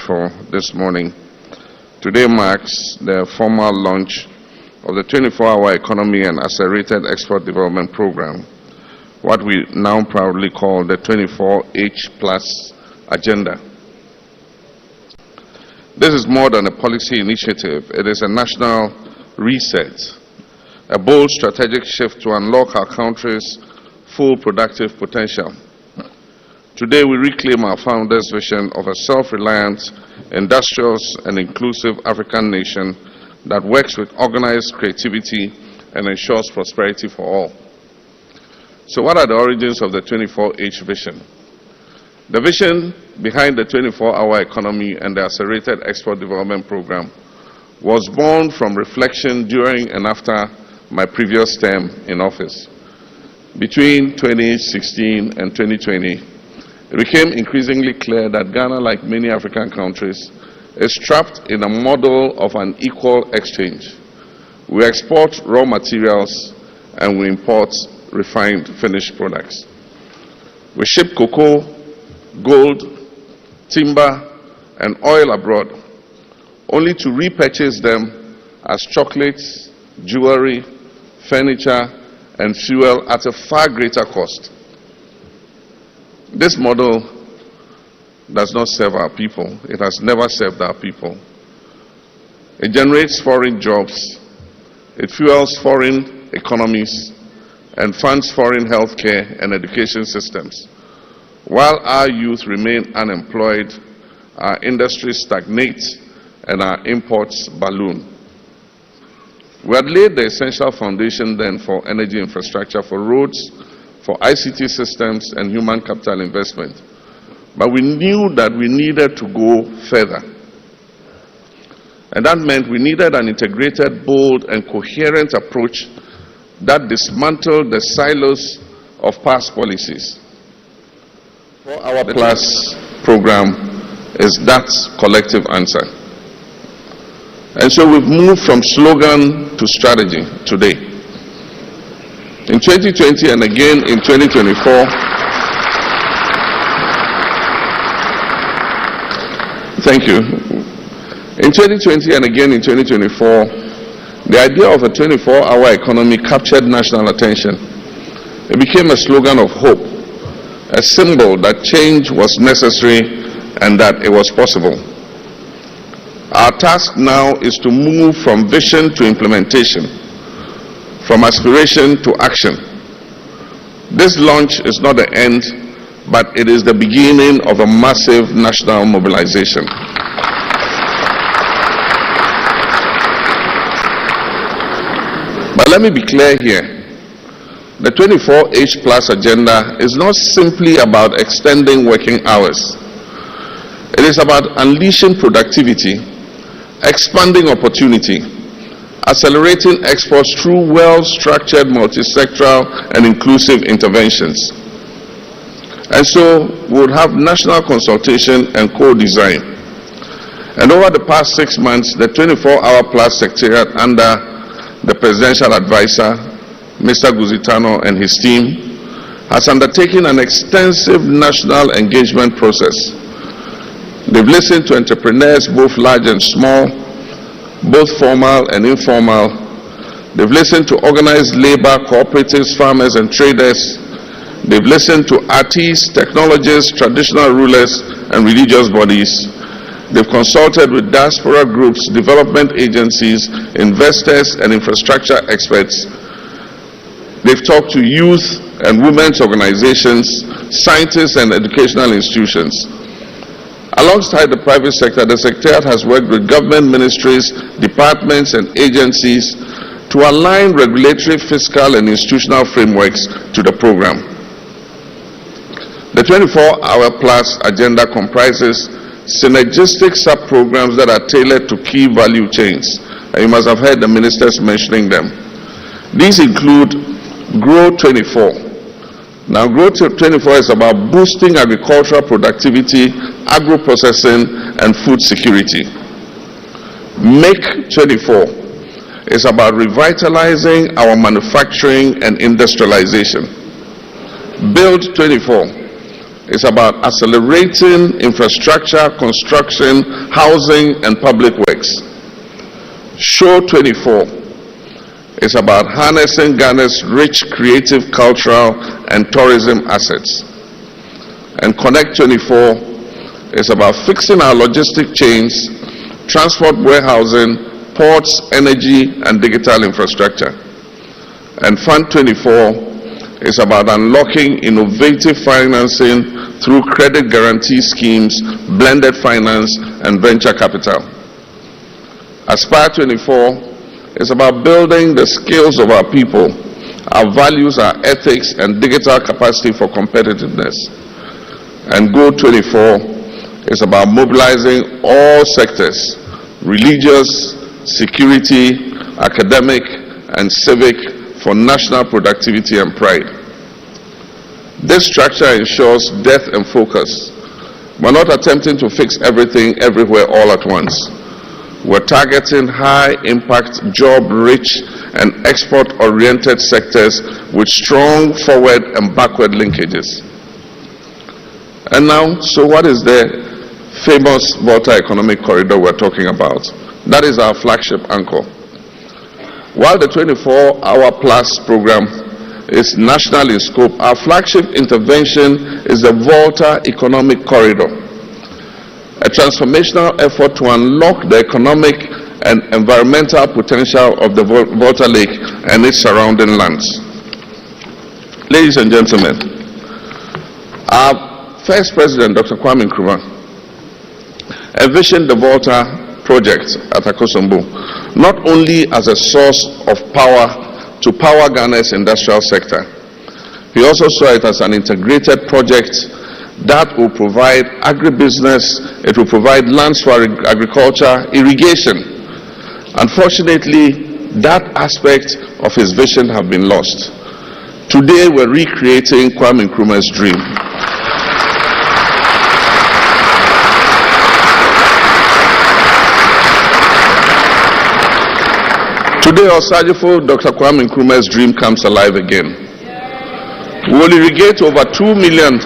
for this morning. Today marks the formal launch of the 24-hour economy and accelerated export development program, what we now proudly call the 24H+ agenda. This is more than a policy initiative. It is a national reset, a bold strategic shift to unlock our country's full productive potential. Today we reclaim our founders' vision of a self-reliant, industrious and inclusive African nation that works with organized creativity and ensures prosperity for all. So what are the origins of the 24H vision? The vision behind the 24-hour economy and the accelerated export development program was born from reflection during and after my previous term in office. Between 2016 and 2020, it became increasingly clear that Ghana, like many African countries, is trapped in a model of an equal exchange. We export raw materials and we import refined finished products. We ship cocoa, gold, timber, and oil abroad, only to repurchase them as chocolates, jewelry, furniture, and fuel at a far greater cost. This model does not serve our people. It has never served our people. It generates foreign jobs, it fuels foreign economies, and funds foreign healthcare and education systems. While our youth remain unemployed, our industries stagnate and our imports balloon. We had laid the essential foundation then for energy infrastructure, for roads, for ICT systems and human capital investment. But we knew that we needed to go further. And that meant we needed an integrated, bold and coherent approach that dismantled the silos of past policies. Our Plus program is that collective answer. And so we've moved from slogan to strategy today. In 2020 and again in 2024, thank you. In 2020 and again in 2024, the idea of a 24-hour economy captured national attention. It became a slogan of hope, a symbol that change was necessary and that it was possible. Our task now is to move from vision to implementation, from aspiration to action. This launch is not the end, but it is the beginning of a massive national mobilization. But let me be clear here. The 24H+ agenda is not simply about extending working hours. It is about unleashing productivity, expanding opportunity, accelerating exports through well-structured, multi-sectoral and inclusive interventions. And so we would have national consultation and co-design. And over the past 6 months, the 24-hour plus secretariat under the presidential advisor, Mr. Guzitano and his team, has undertaken an extensive national engagement process. They've listened to entrepreneurs, both large and small, both formal and informal. They've listened to organized labor, cooperatives, farmers and traders. They've listened to artists, technologists, traditional rulers and religious bodies. They've consulted with diaspora groups, development agencies, investors and infrastructure experts. They've talked to youth and women's organizations, scientists and educational institutions. Alongside the private sector, the Secretariat has worked with government ministries, departments and agencies to align regulatory, fiscal and institutional frameworks to the program. The 24-hour plus agenda comprises synergistic sub-programs that are tailored to key value chains. And you must have heard the ministers mentioning them. These include Grow 24. Now, Grow 24 is about boosting agricultural productivity, agro-processing, and food security. Make 24 is about revitalizing our manufacturing and industrialization. Build 24 is about accelerating infrastructure, construction, housing, and public works. Show 24 is about harnessing Ghana's rich creative, cultural, and tourism assets. And Connect 24 is about fixing our logistic chains, transport, warehousing, ports, energy, and digital infrastructure. And Fund 24 is about unlocking innovative financing through credit guarantee schemes, blended finance, and venture capital. Aspire 24 is about building the skills of our people, our values, our ethics, and digital capacity for competitiveness. And Go 24 is about mobilizing all sectors, religious, security, academic, and civic, for national productivity and pride. This structure ensures depth and focus. We're not attempting to fix everything everywhere all at once. We're targeting high-impact, job-rich, and export-oriented sectors with strong forward and backward linkages. And now, so what is the famous Volta Economic Corridor we're talking about? That is our flagship anchor. While the 24-hour plus program is national in scope, our flagship intervention is the Volta Economic Corridor, a transformational effort to unlock the economic and environmental potential of the Volta Lake and its surrounding lands. Ladies and gentlemen, our first president, Dr. Kwame Nkrumah, envisioned the Volta project at Akosombo not only as a source of power to power Ghana's industrial sector. He also saw it as an integrated project that will provide agribusiness, it will provide lands for agriculture, irrigation. Unfortunately, that aspect of his vision have been lost. Today we're recreating Kwame Nkrumah's dream. Today, Osajifo, Dr. Kwame Nkrumah's dream comes alive again. We will irrigate over 2 million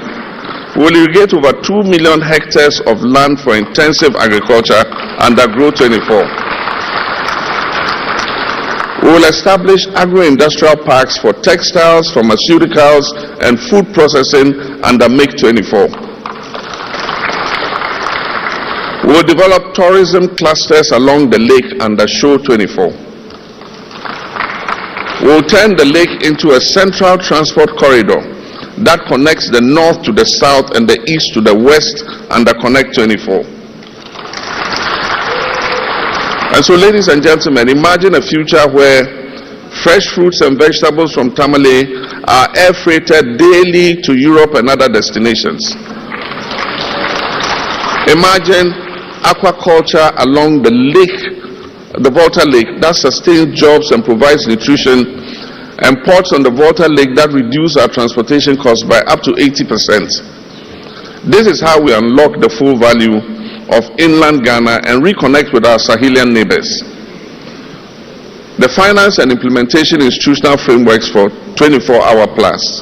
hectares of land for intensive agriculture under Grow 24. We will establish agro-industrial parks for textiles, pharmaceuticals, and food processing under Make 24. We will develop tourism clusters along the lake under Show 24. We will turn the lake into a central transport corridor that connects the north to the south and the east to the west under Connect 24. And so, ladies and gentlemen, imagine a future where fresh fruits and vegetables from Tamale are air freighted daily to Europe and other destinations. Imagine aquaculture along the lake, the Volta Lake, that sustains jobs and provides nutrition, and ports on the Volta Lake that reduce our transportation costs by up to 80%. This is how we unlock the full value of inland Ghana and reconnect with our Sahelian neighbors. The finance and implementation institutional frameworks for 24-hour plus.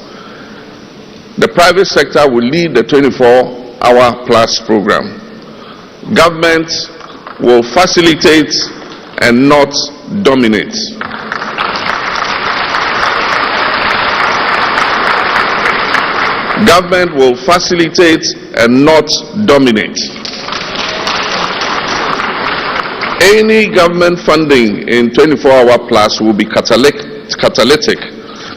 The private sector will lead the 24-hour plus program. Government will facilitate and not dominate. Government will facilitate and not dominate. Any government funding in 24-hour plus will be catalytic,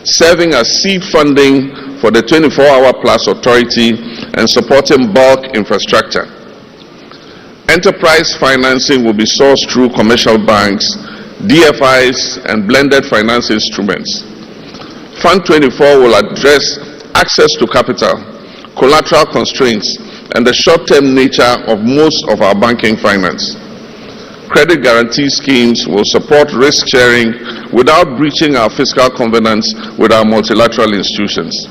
serving as seed funding for the 24-hour plus authority and supporting bulk infrastructure. Enterprise financing will be sourced through commercial banks, DFIs, and blended finance instruments. Fund 24 will address access to capital, collateral constraints, and the short-term nature of most of our banking finance. Credit guarantee schemes will support risk sharing without breaching our fiscal covenants with our multilateral institutions.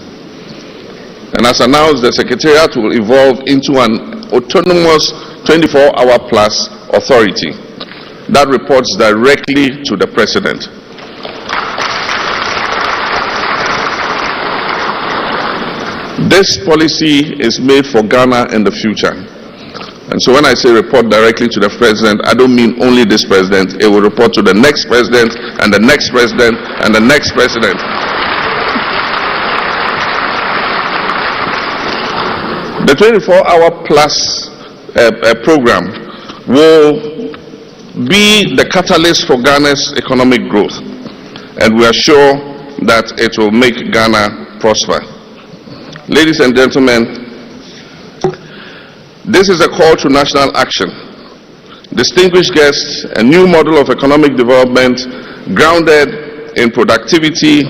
And as announced, the Secretariat will evolve into an autonomous 24-hour plus authority that reports directly to the President. This policy is made for Ghana in the future. And so when I say report directly to the president, I don't mean only this president. It will report to the next president and the next president and the next president. The 24-hour plus program will be the catalyst for Ghana's economic growth, and we are sure that it will make Ghana prosper. Ladies and gentlemen, this is a call to national action. Distinguished guests, a new model of economic development grounded in productivity,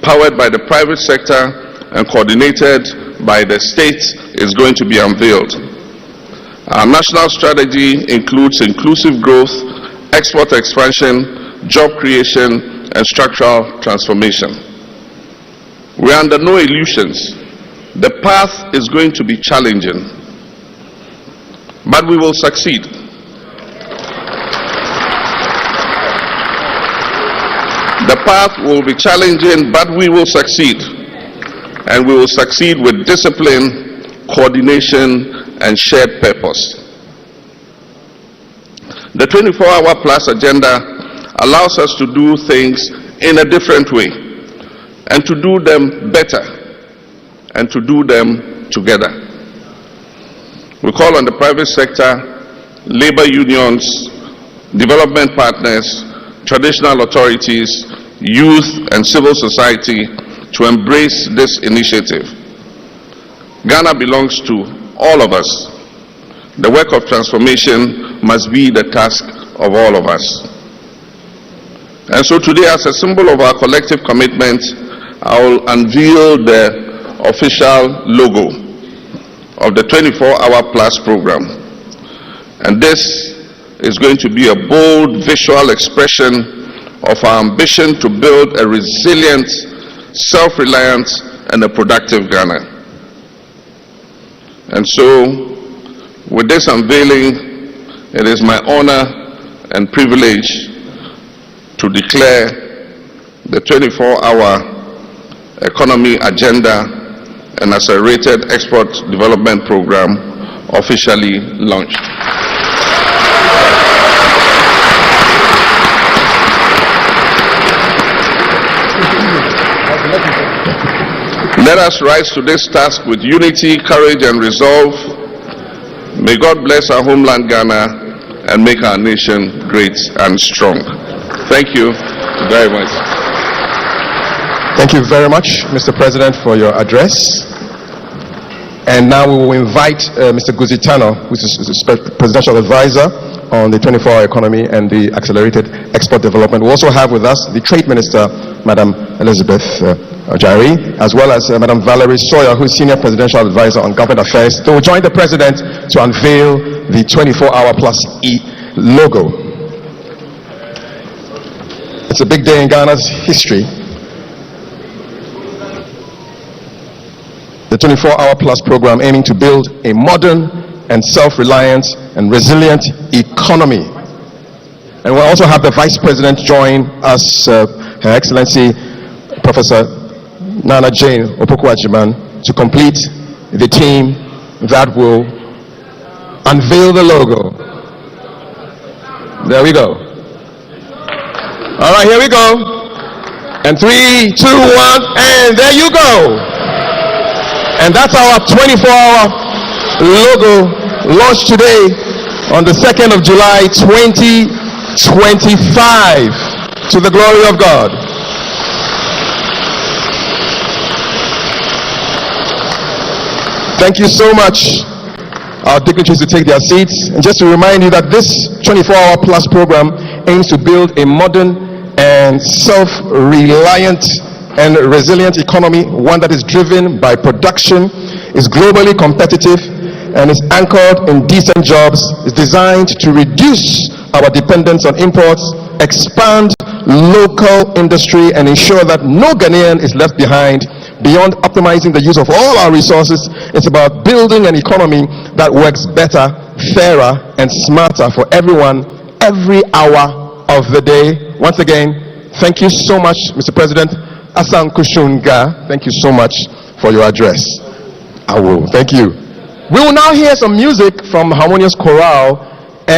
powered by the private sector and coordinated by the state is going to be unveiled. Our national strategy includes inclusive growth, export expansion, job creation, and structural transformation. We are under no illusions. The path is going to be challenging, but we will succeed. The path will be challenging, but we will succeed. And we will succeed with discipline, coordination, and shared purpose. The 24-hour plus agenda allows us to do things in a different way, and to do them better, and to do them together. We call on the private sector, labor unions, development partners, traditional authorities, youth, and civil society to embrace this initiative. Ghana belongs to all of us. The work of transformation must be the task of all of us. And so today, as a symbol of our collective commitment, I will unveil the official logo of the 24-hour plus program. And this is going to be a bold visual expression of our ambition to build a resilient, self-reliant, and a productive Ghana. And so, with this unveiling, it is my honor and privilege to declare the 24-hour economy agenda and accelerated export development program officially launched. Let us rise to this task with unity, courage, and resolve. May God bless our homeland Ghana and make our nation great and strong. Thank you very much. Thank you very much, Mr. President, for your address. And now we will invite Mr. Guzitano, who is the Presidential Advisor on the 24-hour economy and the accelerated export development. We also have with us the Trade Minister, Madam Elizabeth Ojari, as well as Madam Valerie Sawyer, who is Senior Presidential Advisor on Government Affairs. They will join the President to unveil the 24-hour plus E logo. It's a big day in Ghana's history. The 24-hour plus program aiming to build a modern and self-reliant and resilient economy. And we'll also have the Vice President join us, Her Excellency Professor Nana Jane Opoku-Agyeman, to complete the team that will unveil the logo. There we go. All right, here we go. And 3, 2, 1, and there you go. And that's our 24-hour logo launched today on the 2nd of July, 2025, to the glory of God. Thank you so much, our dignitaries, to take their seats. And just to remind you that this 24-hour plus program aims to build a modern and self-reliant and resilient economy, one that is driven by production, is globally competitive, and is anchored in decent jobs, is designed to reduce our dependence on imports, expand local industry, and ensure that no Ghanaian is left behind. Beyond optimizing the use of all our resources, it's about building an economy that works better, fairer, and smarter for everyone, every hour of the day. Once again, thank you so much, Mr. President. Asan Kushunga, thank you so much for your address. I will. Thank you. We will now hear some music from Harmonious Chorale